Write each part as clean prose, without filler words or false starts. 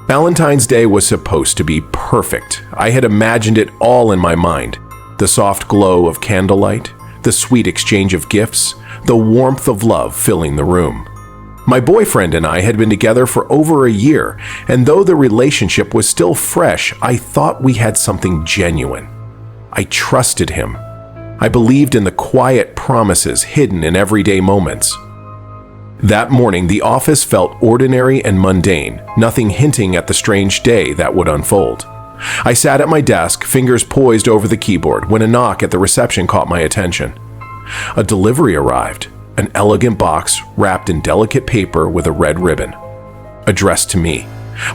Valentine's Day was supposed to be perfect. I had imagined it all in my mind. The soft glow of candlelight, the sweet exchange of gifts, the warmth of love filling the room. My boyfriend and I had been together for over a year, and though the relationship was still fresh, I thought we had something genuine. I trusted him. I believed in the quiet promises hidden in everyday moments. That morning, the office felt ordinary and mundane, nothing hinting at the strange day that would unfold. I sat at my desk, fingers poised over the keyboard, when a knock at the reception caught my attention. A delivery arrived, an elegant box wrapped in delicate paper with a red ribbon. Addressed to me.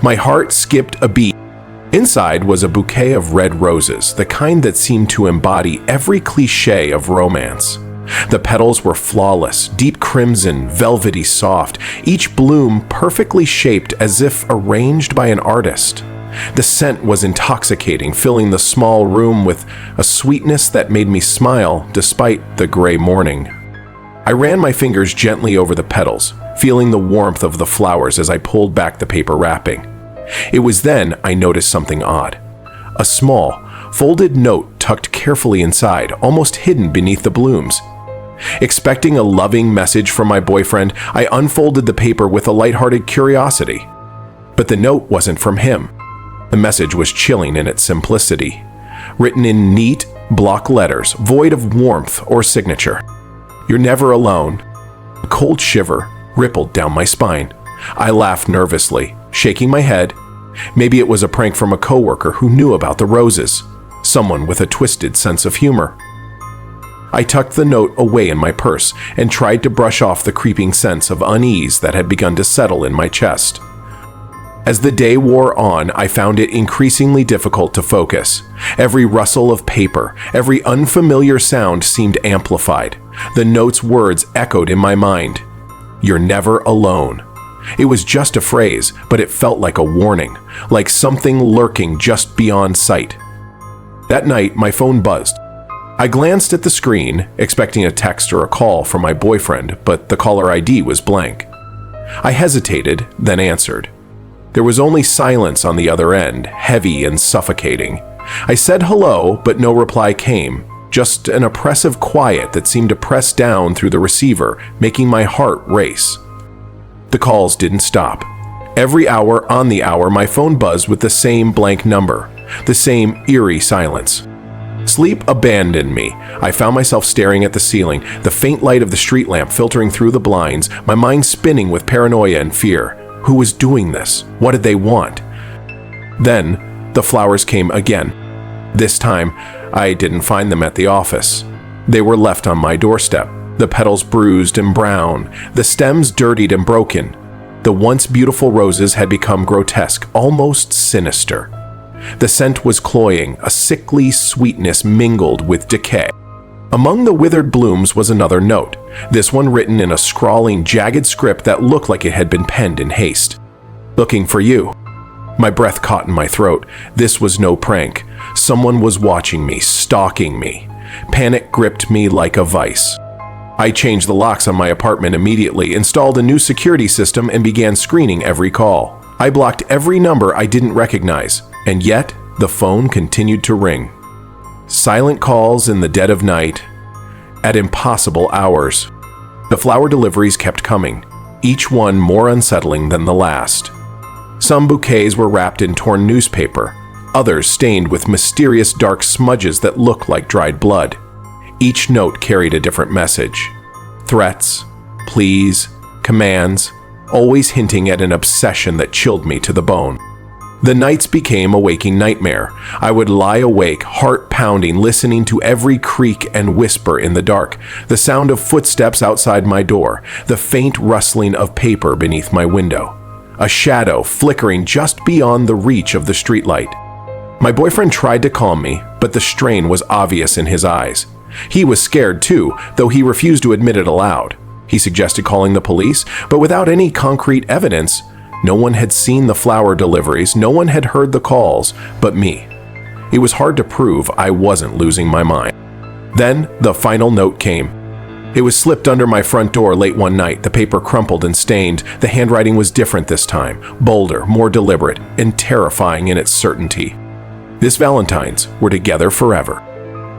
My heart skipped a beat. Inside was a bouquet of red roses, the kind that seemed to embody every cliché of romance. The petals were flawless, deep crimson, velvety soft, each bloom perfectly shaped as if arranged by an artist. The scent was intoxicating, filling the small room with a sweetness that made me smile despite the gray morning. I ran my fingers gently over the petals, feeling the warmth of the flowers as I pulled back the paper wrapping. It was then I noticed something odd. A small, folded note tucked carefully inside, almost hidden beneath the blooms. Expecting a loving message from my boyfriend, I unfolded the paper with a lighthearted curiosity. But the note wasn't from him. The message was chilling in its simplicity, written in neat, block letters, void of warmth or signature. "You're never alone." A cold shiver rippled down my spine. I laughed nervously, shaking my head. Maybe it was a prank from a coworker who knew about the roses, someone with a twisted sense of humor. I tucked the note away in my purse and tried to brush off the creeping sense of unease that had begun to settle in my chest. As the day wore on, I found it increasingly difficult to focus. Every rustle of paper, every unfamiliar sound seemed amplified. The note's words echoed in my mind. "You're never alone." It was just a phrase, but it felt like a warning, like something lurking just beyond sight. That night, my phone buzzed. I glanced at the screen, expecting a text or a call from my boyfriend, but the caller ID was blank. I hesitated, then answered. There was only silence on the other end, heavy and suffocating. I said hello, but no reply came, just an oppressive quiet that seemed to press down through the receiver, making my heart race. The calls didn't stop. Every hour on the hour, my phone buzzed with the same blank number, the same eerie silence. Sleep abandoned me. I found myself staring at the ceiling, the faint light of the street lamp filtering through the blinds, my mind spinning with paranoia and fear. Who was doing this? What did they want? Then, the flowers came again. This time, I didn't find them at the office. They were left on my doorstep, the petals bruised and brown, the stems dirtied and broken. The once beautiful roses had become grotesque, almost sinister. The scent was cloying, a sickly sweetness mingled with decay. Among the withered blooms was another note, this one written in a scrawling, jagged script that looked like it had been penned in haste. "Looking for you." My breath caught in my throat. This was no prank. Someone was watching me, stalking me. Panic gripped me like a vice. I changed the locks on my apartment immediately, installed a new security system, and began screening every call. I blocked every number I didn't recognize, and yet the phone continued to ring. Silent calls in the dead of night, at impossible hours. The flower deliveries kept coming, each one more unsettling than the last. Some bouquets were wrapped in torn newspaper, others stained with mysterious dark smudges that looked like dried blood. Each note carried a different message. Threats, pleas, commands, always hinting at an obsession that chilled me to the bone. The nights became a waking nightmare. I would lie awake, heart pounding, listening to every creak and whisper in the dark, the sound of footsteps outside my door, the faint rustling of paper beneath my window, a shadow flickering just beyond the reach of the streetlight. My boyfriend tried to calm me, but the strain was obvious in his eyes. He was scared too, though he refused to admit it aloud. He suggested calling the police, but without any concrete evidence. No one had seen the flower deliveries, no one had heard the calls, but me. It was hard to prove I wasn't losing my mind. Then the final note came. It was slipped under my front door late one night, the paper crumpled and stained. The handwriting was different this time, bolder, more deliberate, and terrifying in its certainty. This Valentines were together forever.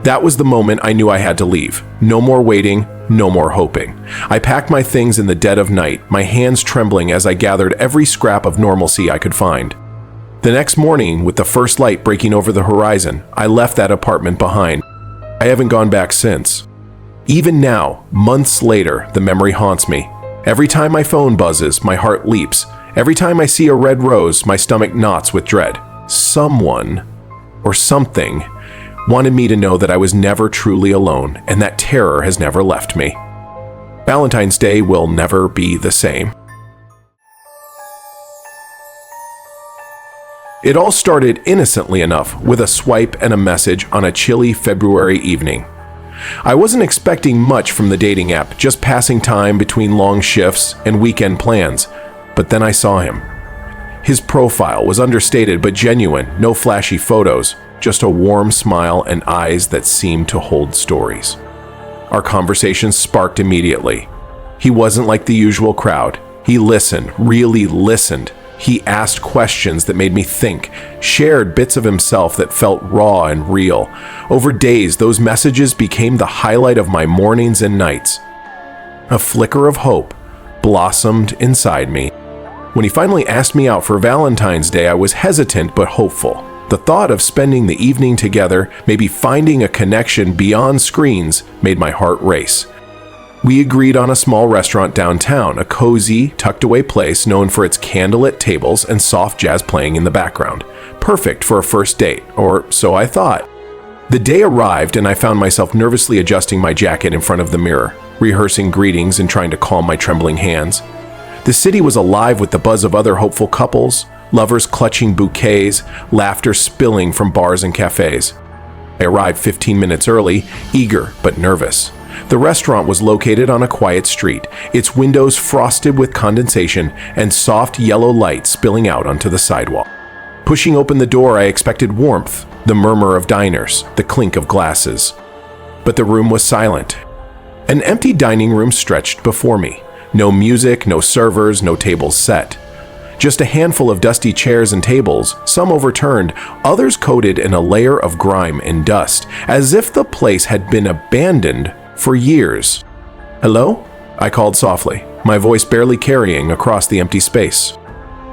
That was the moment I knew I had to leave. No more waiting, no more hoping. I packed my things in the dead of night, my hands trembling as I gathered every scrap of normalcy I could find. The next morning, with the first light breaking over the horizon, I left that apartment behind. I haven't gone back since. Even now, months later, the memory haunts me. Every time my phone buzzes, my heart leaps. Every time I see a red rose, my stomach knots with dread. Someone, or something, wanted me to know that I was never truly alone, and that terror has never left me. Valentine's Day will never be the same. It all started innocently enough, with a swipe and a message on a chilly February evening. I wasn't expecting much from the dating app, just passing time between long shifts and weekend plans, but then I saw him. His profile was understated but genuine, no flashy photos, just a warm smile and eyes that seemed to hold stories. Our conversation sparked immediately. He wasn't like the usual crowd. He listened, really listened. He asked questions that made me think, shared bits of himself that felt raw and real. Over days, those messages became the highlight of my mornings and nights. A flicker of hope blossomed inside me. When he finally asked me out for Valentine's Day, I was hesitant but hopeful. The thought of spending the evening together, maybe finding a connection beyond screens, made my heart race. We agreed on a small restaurant downtown, a cozy, tucked-away place known for its candlelit tables and soft jazz playing in the background. Perfect for a first date, or so I thought. The day arrived and I found myself nervously adjusting my jacket in front of the mirror, rehearsing greetings and trying to calm my trembling hands. The city was alive with the buzz of other hopeful couples, lovers clutching bouquets, laughter spilling from bars and cafes. I arrived 15 minutes early, eager but nervous. The restaurant was located on a quiet street, its windows frosted with condensation and soft yellow light spilling out onto the sidewalk. Pushing open the door, I expected warmth, the murmur of diners, the clink of glasses. But the room was silent. An empty dining room stretched before me. No music, no servers, no tables set. Just a handful of dusty chairs and tables, some overturned, others coated in a layer of grime and dust, as if the place had been abandoned for years. "Hello?" I called softly, my voice barely carrying across the empty space.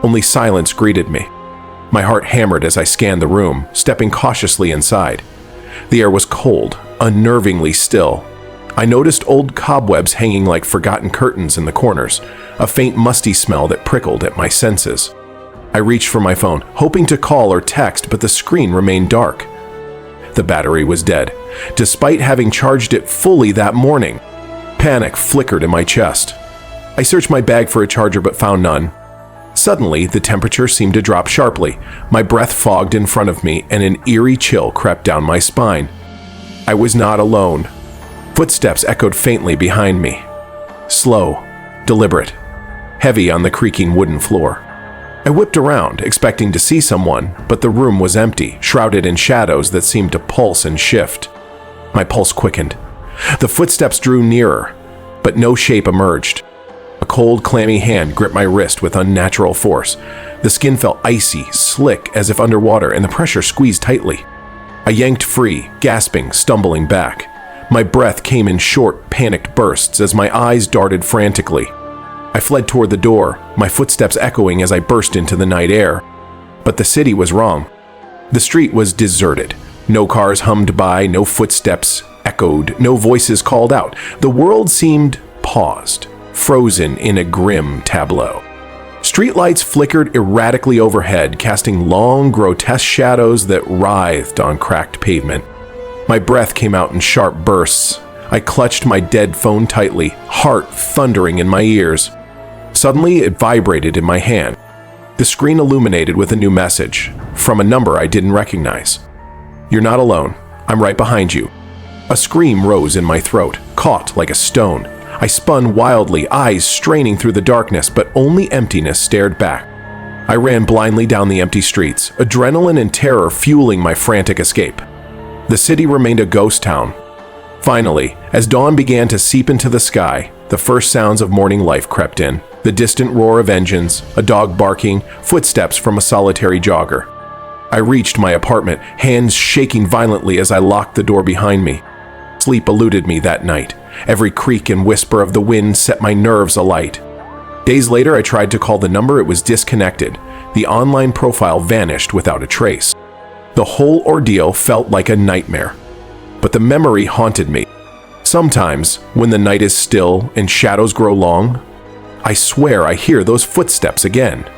Only silence greeted me. My heart hammered as I scanned the room, stepping cautiously inside. The air was cold, unnervingly still. I noticed old cobwebs hanging like forgotten curtains in the corners, a faint musty smell that prickled at my senses. I reached for my phone, hoping to call or text, but the screen remained dark. The battery was dead, despite having charged it fully that morning. Panic flickered in my chest. I searched my bag for a charger but found none. Suddenly, the temperature seemed to drop sharply. My breath fogged in front of me, and an eerie chill crept down my spine. I was not alone. Footsteps echoed faintly behind me. Slow, deliberate, heavy on the creaking wooden floor. I whipped around, expecting to see someone, but the room was empty, shrouded in shadows that seemed to pulse and shift. My pulse quickened. The footsteps drew nearer, but no shape emerged. A cold, clammy hand gripped my wrist with unnatural force. The skin felt icy, slick as if underwater, and the pressure squeezed tightly. I yanked free, gasping, stumbling back. My breath came in short, panicked bursts as my eyes darted frantically. I fled toward the door, my footsteps echoing as I burst into the night air. But the city was wrong. The street was deserted. No cars hummed by, no footsteps echoed, no voices called out. The world seemed paused, frozen in a grim tableau. Streetlights flickered erratically overhead, casting long, grotesque shadows that writhed on cracked pavement. My breath came out in sharp bursts. I clutched my dead phone tightly, heart thundering in my ears. Suddenly, it vibrated in my hand. The screen illuminated with a new message, from a number I didn't recognize. "You're not alone. I'm right behind you." A scream rose in my throat, caught like a stone. I spun wildly, eyes straining through the darkness, but only emptiness stared back. I ran blindly down the empty streets, adrenaline and terror fueling my frantic escape. The city remained a ghost town. Finally, as dawn began to seep into the sky, the first sounds of morning life crept in. The distant roar of engines, a dog barking, footsteps from a solitary jogger. I reached my apartment, hands shaking violently as I locked the door behind me. Sleep eluded me that night. Every creak and whisper of the wind set my nerves alight. Days later, I tried to call the number. It was disconnected. The online profile vanished without a trace. The whole ordeal felt like a nightmare. But the memory haunted me. Sometimes, when the night is still and shadows grow long, I swear I hear those footsteps again.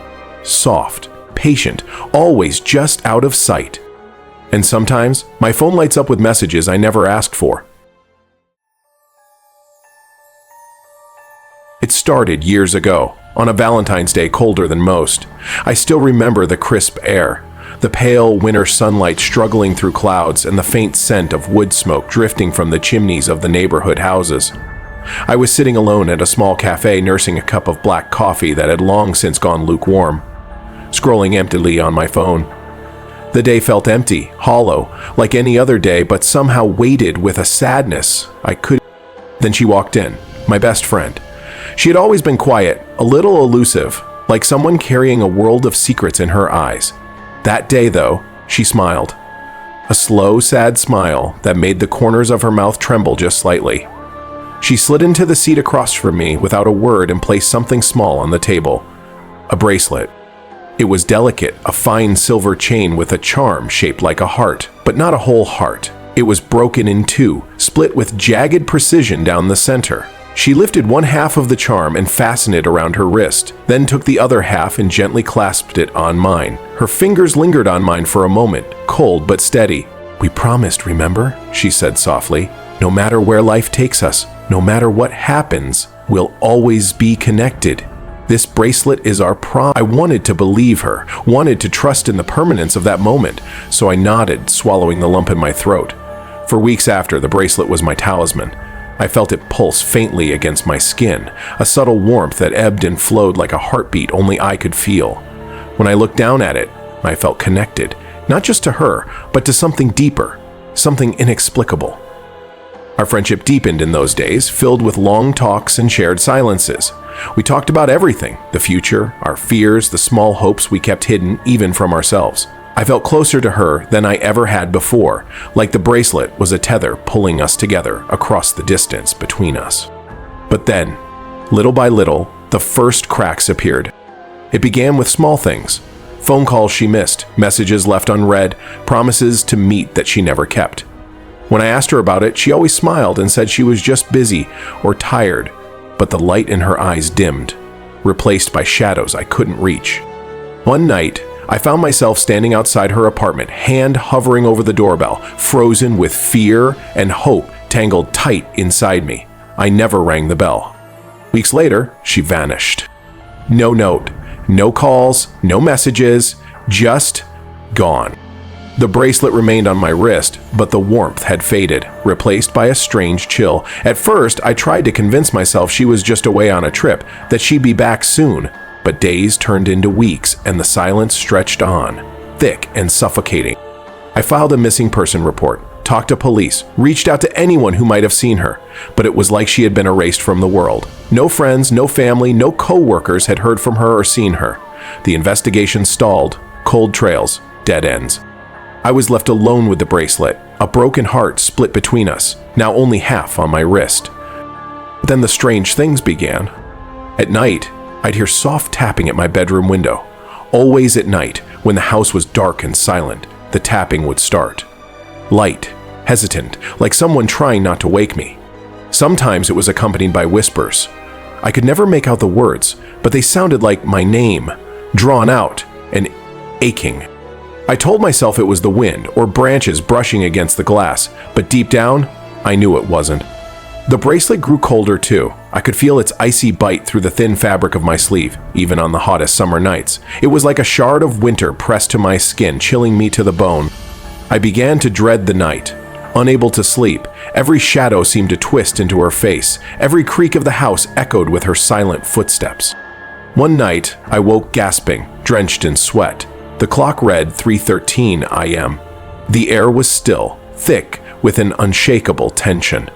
Soft, patient, always just out of sight. And sometimes, my phone lights up with messages I never asked for. It started years ago, on a Valentine's Day colder than most. I still remember the crisp air, the pale winter sunlight struggling through clouds, and the faint scent of wood smoke drifting from the chimneys of the neighborhood houses. I was sitting alone at a small cafe nursing a cup of black coffee that had long since gone lukewarm, scrolling emptily on my phone. The day felt empty, hollow, like any other day, but somehow weighted with a sadness I could. Then she walked in, my best friend. She had always been quiet, a little elusive, like someone carrying a world of secrets in her eyes. That day, though, she smiled. A slow, sad smile that made the corners of her mouth tremble just slightly. She slid into the seat across from me without a word and placed something small on the table. A bracelet. It was delicate, a fine silver chain with a charm shaped like a heart, but not a whole heart. It was broken in two, split with jagged precision down the center. She lifted one half of the charm and fastened it around her wrist, then took the other half and gently clasped it on mine. Her fingers lingered on mine for a moment, cold but steady. "We promised, remember?" she said softly. "No matter where life takes us, no matter what happens, we'll always be connected. This bracelet is our promise." I wanted to believe her, wanted to trust in the permanence of that moment, so I nodded, swallowing the lump in my throat. For weeks after, the bracelet was my talisman. I felt it pulse faintly against my skin, a subtle warmth that ebbed and flowed like a heartbeat only I could feel. When I looked down at it, I felt connected, not just to her, but to something deeper, something inexplicable. Our friendship deepened in those days, filled with long talks and shared silences. We talked about everything, the future, our fears, the small hopes we kept hidden even from ourselves. I felt closer to her than I ever had before, like the bracelet was a tether pulling us together across the distance between us. But then, little by little, the first cracks appeared. It began with small things. Phone calls she missed, messages left unread, promises to meet that she never kept. When I asked her about it, she always smiled and said she was just busy or tired, but the light in her eyes dimmed, replaced by shadows I couldn't reach. One night, I found myself standing outside her apartment, hand hovering over the doorbell, frozen with fear and hope tangled tight inside me. I never rang the bell. Weeks later, she vanished. No note, no calls, no messages, just gone. The bracelet remained on my wrist, but the warmth had faded, replaced by a strange chill. At first, I tried to convince myself she was just away on a trip, that she'd be back soon. But days turned into weeks, and the silence stretched on, thick and suffocating. I filed a missing person report, talked to police, reached out to anyone who might have seen her, but it was like she had been erased from the world. No friends, no family, no co-workers had heard from her or seen her. The investigation stalled, cold trails, dead ends. I was left alone with the bracelet, a broken heart split between us, now only half on my wrist. But then the strange things began. At night, I'd hear soft tapping at my bedroom window. Always at night, when the house was dark and silent, the tapping would start. Light, hesitant, like someone trying not to wake me. Sometimes it was accompanied by whispers. I could never make out the words, but they sounded like my name, drawn out and aching. I told myself it was the wind or branches brushing against the glass, but deep down, I knew it wasn't. The bracelet grew colder too. I could feel its icy bite through the thin fabric of my sleeve, even on the hottest summer nights. It was like a shard of winter pressed to my skin, chilling me to the bone. I began to dread the night. Unable to sleep, every shadow seemed to twist into her face. Every creak of the house echoed with her silent footsteps. One night, I woke gasping, drenched in sweat. The clock read 3:13 a.m. The air was still, thick, with an unshakable tension.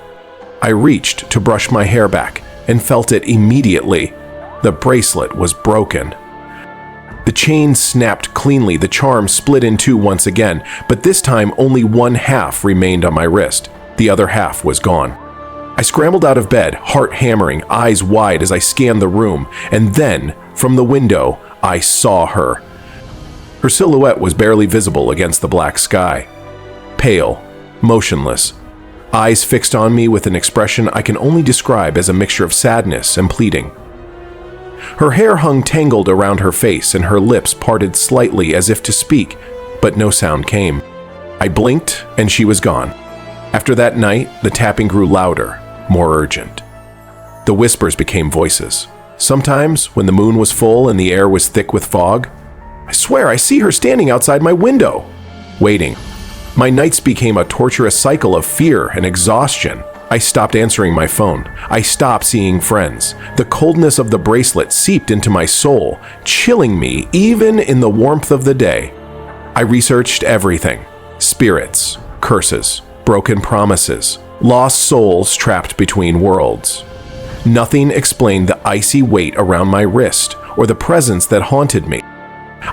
I reached to brush my hair back and felt it immediately. The bracelet was broken. The chain snapped cleanly, the charm split in two once again, but this time only one half remained on my wrist. The other half was gone. I scrambled out of bed, heart hammering, eyes wide as I scanned the room, and then, from the window, I saw her. Her silhouette was barely visible against the black sky. Pale, motionless, eyes fixed on me with an expression I can only describe as a mixture of sadness and pleading. Her hair hung tangled around her face and her lips parted slightly as if to speak, but no sound came. I blinked and she was gone. After that night, the tapping grew louder, more urgent. The whispers became voices. Sometimes, when the moon was full and the air was thick with fog, I swear I see her standing outside my window, waiting. My nights became a torturous cycle of fear and exhaustion. I stopped answering my phone. I stopped seeing friends. The coldness of the bracelet seeped into my soul, chilling me even in the warmth of the day. I researched everything: spirits, curses, broken promises, lost souls trapped between worlds. Nothing explained the icy weight around my wrist or the presence that haunted me.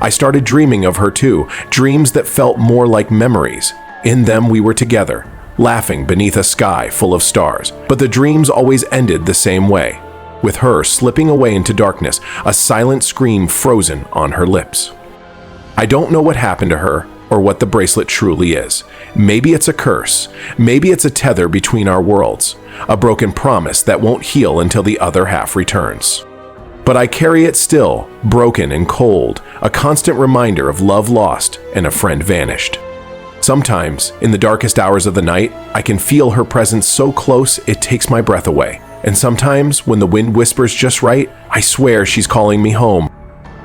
I started dreaming of her too, dreams that felt more like memories. In them we were together, laughing beneath a sky full of stars. But the dreams always ended the same way, with her slipping away into darkness, a silent scream frozen on her lips. I don't know what happened to her or what the bracelet truly is. Maybe it's a curse. Maybe it's a tether between our worlds, a broken promise that won't heal until the other half returns. But I carry it still, broken and cold, a constant reminder of love lost and a friend vanished. Sometimes, in the darkest hours of the night, I can feel her presence so close it takes my breath away. And sometimes, when the wind whispers just right, I swear she's calling me home.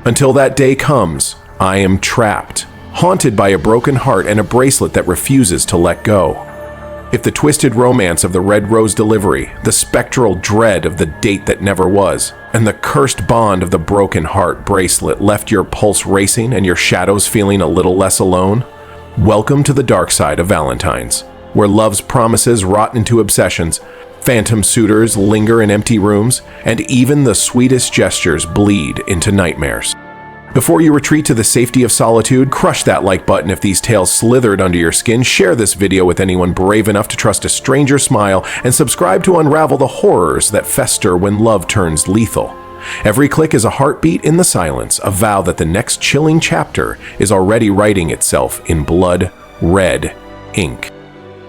Until that day comes, I am trapped, haunted by a broken heart and a bracelet that refuses to let go. If the twisted romance of the red rose delivery, the spectral dread of the date that never was, and the cursed bond of the broken heart bracelet left your pulse racing and your shadows feeling a little less alone, welcome to the dark side of Valentines, where love's promises rot into obsessions, phantom suitors linger in empty rooms, and even the sweetest gestures bleed into nightmares. Before you retreat to the safety of solitude, crush that like button if these tales slithered under your skin, share this video with anyone brave enough to trust a stranger's smile, and subscribe to unravel the horrors that fester when love turns lethal. Every click is a heartbeat in the silence, a vow that the next chilling chapter is already writing itself in blood red ink.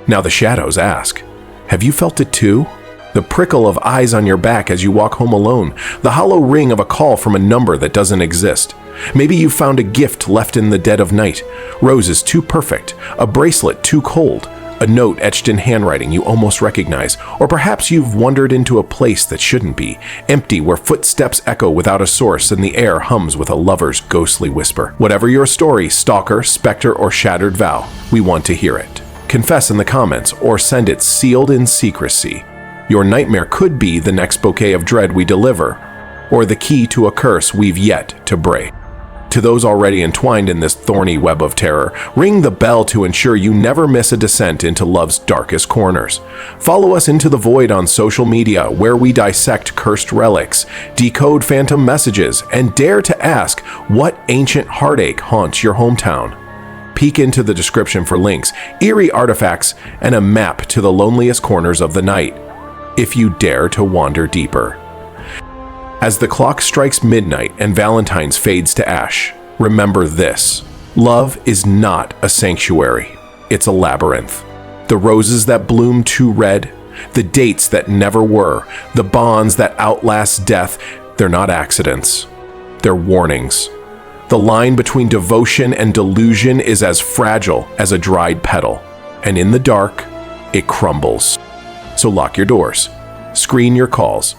Now the shadows ask, have you felt it too? The prickle of eyes on your back as you walk home alone, the hollow ring of a call from a number that doesn't exist. Maybe you found a gift left in the dead of night, roses too perfect, a bracelet too cold, a note etched in handwriting you almost recognize, or perhaps you've wandered into a place that shouldn't be, empty where footsteps echo without a source and the air hums with a lover's ghostly whisper. Whatever your story, stalker, specter, or shattered vow, we want to hear it. Confess in the comments or send it sealed in secrecy. Your nightmare could be the next bouquet of dread we deliver, or the key to a curse we've yet to break. To those already entwined in this thorny web of terror, ring the bell to ensure you never miss a descent into love's darkest corners. Follow us into the void on social media, where we dissect cursed relics, decode phantom messages, and dare to ask what ancient heartache haunts your hometown. Peek into the description for links, eerie artifacts, and a map to the loneliest corners of the night, if you dare to wander deeper. As the clock strikes midnight and Valentine's fades to ash, remember this: love is not a sanctuary, it's a labyrinth. The roses that bloom too red, the dates that never were, the bonds that outlast death, they're not accidents, they're warnings. The line between devotion and delusion is as fragile as a dried petal, and in the dark, it crumbles. So lock your doors, screen your calls,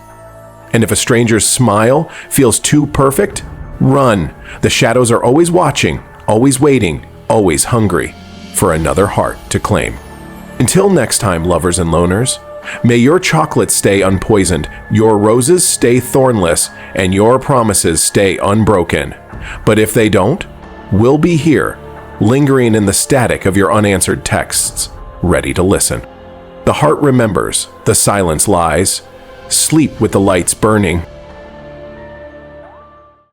and if a stranger's smile feels too perfect, run. The shadows are always watching, always waiting, always hungry for another heart to claim. Until next time, lovers and loners, may your chocolates stay unpoisoned, your roses stay thornless, and your promises stay unbroken. But if they don't, we'll be here, lingering in the static of your unanswered texts, ready to listen. The heart remembers, the silence lies. Sleep with the lights burning.